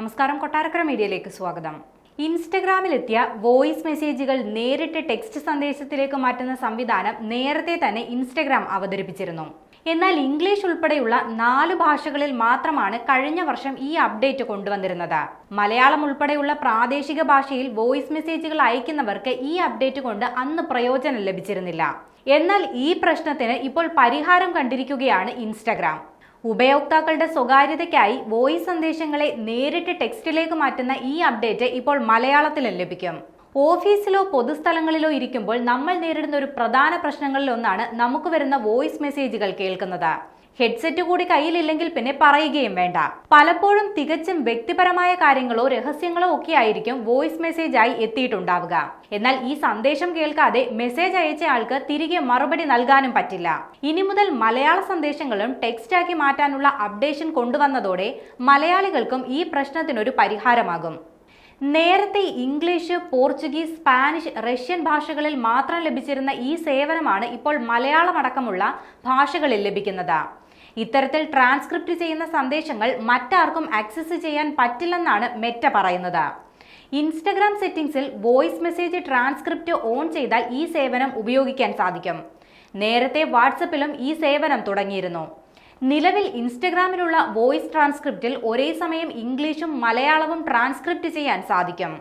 നമസ്കാരം, കൊട്ടാരക്കര മീഡിയയിലേക്ക് സ്വാഗതം. ഇൻസ്റ്റഗ്രാമിലെത്തിയ വോയിസ് മെസ്സേജുകൾ നേരിട്ട് ടെക്സ്റ്റ് സന്ദേശത്തിലേക്ക് മാറ്റുന്ന സംവിധാനം നേരത്തെ തന്നെ ഇൻസ്റ്റഗ്രാം അവതരിപ്പിച്ചിരുന്നു. എന്നാൽ ഇംഗ്ലീഷ് ഉൾപ്പെടെയുള്ള 4 ഭാഷകളിൽ മാത്രമാണ് കഴിഞ്ഞ വർഷം ഈ അപ്ഡേറ്റ് കൊണ്ടുവന്നിരുന്നത്. മലയാളം ഉൾപ്പെടെയുള്ള പ്രാദേശിക ഭാഷയിൽ വോയിസ് മെസ്സേജുകൾ അയക്കുന്നവർക്ക് ഈ അപ്ഡേറ്റ് കൊണ്ട് അന്ന് പ്രയോജനം ലഭിച്ചിരുന്നില്ല. എന്നാൽ ഈ പ്രശ്നത്തിന് ഇപ്പോൾ പരിഹാരം കണ്ടിരിക്കുകയാണ് ഇൻസ്റ്റഗ്രാം. ഉപയോക്താക്കളുടെ സ്വകാര്യതയ്ക്കായി വോയിസ് സന്ദേശങ്ങളെ നേരിട്ട് ടെക്സ്റ്റിലേക്ക് മാറ്റുന്ന ഈ അപ്ഡേറ്റ് ഇപ്പോൾ മലയാളത്തിലും ലഭിക്കും. ഓഫീസിലോ പൊതുസ്ഥലങ്ങളിലോ ഇരിക്കുമ്പോൾ നമ്മൾ നേരിടുന്ന ഒരു പ്രധാന പ്രശ്നങ്ങളിലൊന്നാണ് നമുക്ക് വരുന്ന വോയിസ് മെസ്സേജുകൾ കേൾക്കുന്നത്. ഹെഡ്സെറ്റ് കൂടി കയ്യിലില്ലെങ്കിൽ പിന്നെ പറയുകയും വേണ്ട. പലപ്പോഴും തികച്ചും വ്യക്തിപരമായ കാര്യങ്ങളോ രഹസ്യങ്ങളോ ഒക്കെ ആയിരിക്കും വോയിസ് മെസ്സേജായി എത്തിയിട്ടുണ്ടാവുക. എന്നാൽ ഈ സന്ദേശം കേൾക്കാതെ മെസ്സേജ് അയച്ച ആൾക്ക് തിരികെ മറുപടി നൽകാനും പറ്റില്ല. ഇനി മുതൽ മലയാള സന്ദേശങ്ങളും ടെക്സ്റ്റാക്കി മാറ്റാനുള്ള അപ്ഡേഷൻ കൊണ്ടുവന്നതോടെ മലയാളികൾക്കും ഈ പ്രശ്നത്തിനൊരു പരിഹാരമാകും. നേരത്തെ ഇംഗ്ലീഷ്, പോർച്ചുഗീസ്, സ്പാനിഷ്, റഷ്യൻ ഭാഷകളിൽ മാത്രം ലഭിച്ചിരുന്ന ഈ സേവനമാണ് ഇപ്പോൾ മലയാളം അടക്കമുള്ള ഭാഷകളിൽ ലഭിക്കുന്നത്. ഇത്തരത്തിൽ ട്രാൻസ്ക്രിപ്റ്റ് ചെയ്യുന്ന സന്ദേശങ്ങൾ മറ്റാർക്കും ആക്സസ് ചെയ്യാൻ പറ്റില്ലെന്നാണ് മെറ്റ പറയുന്നത്. ഇൻസ്റ്റഗ്രാം സെറ്റിംഗ്സിൽ വോയിസ് മെസ്സേജ് ട്രാൻസ്ക്രിപ്റ്റ് ഓൺ ചെയ്താൽ ഈ സേവനം ഉപയോഗിക്കാൻ സാധിക്കും. നേരത്തെ വാട്സപ്പിലും ഈ സേവനം തുടങ്ങിയിരുന്നു. നിലവിൽ ഇൻസ്റ്റഗ്രാമിലുള്ള വോയിസ് ട്രാൻസ്ക്രിപ്റ്റിൽ ഒരേ സമയം ഇംഗ്ലീഷും മലയാളവും ട്രാൻസ്ക്രിപ്റ്റ് ചെയ്യാൻ സാധിക്കും.